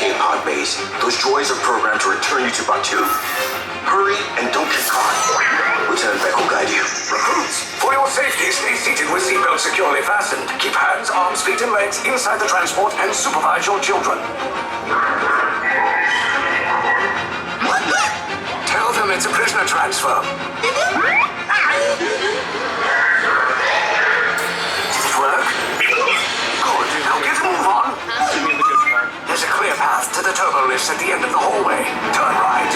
escape pod base. Those droids are programmed to return you to Batuu. Hurry and don't get caught. Lieutenant Beck will guide you. Recruits, for your safety, stay seated with seatbelts securely fastened. Keep hands, arms, feet, and legs inside the transport and supervise your children. Tell them it's a prisoner transfer. Did it work? Good. Now get a move on. There's a clear path to the turbo lifts at the end of the hallway. Turn right.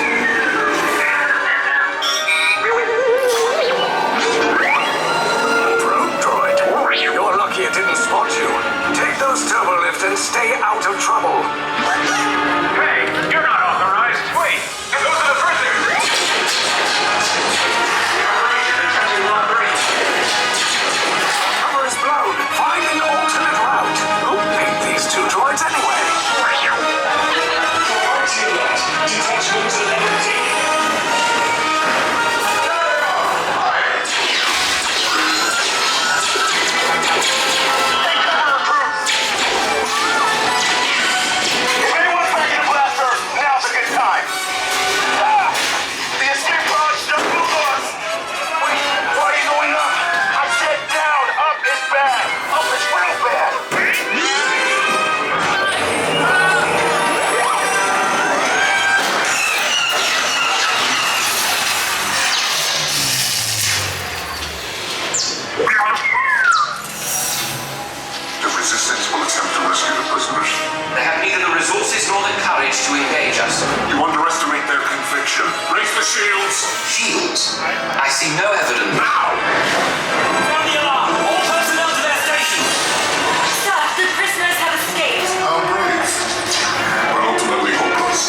Probe droid. You're lucky it didn't spot you. Take those turbo lifts and stay out of trouble. Hey, you're not authorized. Wait, those are the prisoners. Cover is blown. Find an alternate route. Who picked these two droids anyway? Detachment liberty. To engage us. You underestimate their conviction. Raise the shields. Shields? I see no evidence. Now! Sound the alarm! All personnel to their stations! Sir, the prisoners have escaped. How brave. But ultimately hopeless.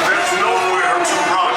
There's nowhere to run.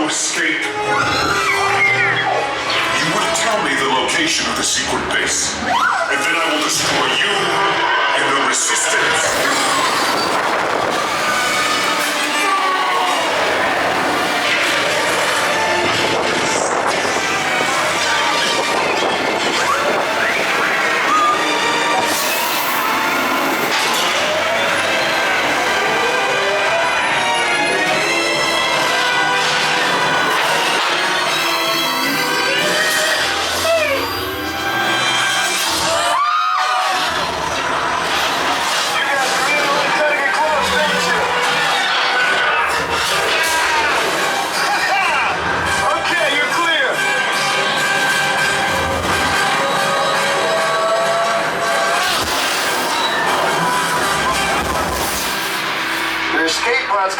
Escape. You will tell me the location of the secret base, and then I will destroy you and the Resistance.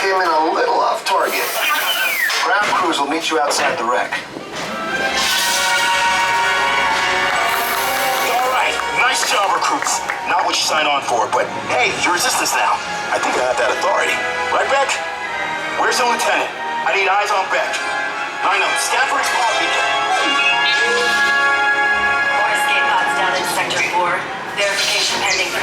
Came in a little off target. Ground crews will meet you outside the wreck. All right, nice job, recruits. Not what you signed on for, but hey, you're Resistance now. I think I have that authority. Right, Beck? Where's the lieutenant? I need eyes on Beck. I know. Scan for his pod beacon. More escape pods down in Sector 4. Verification pending for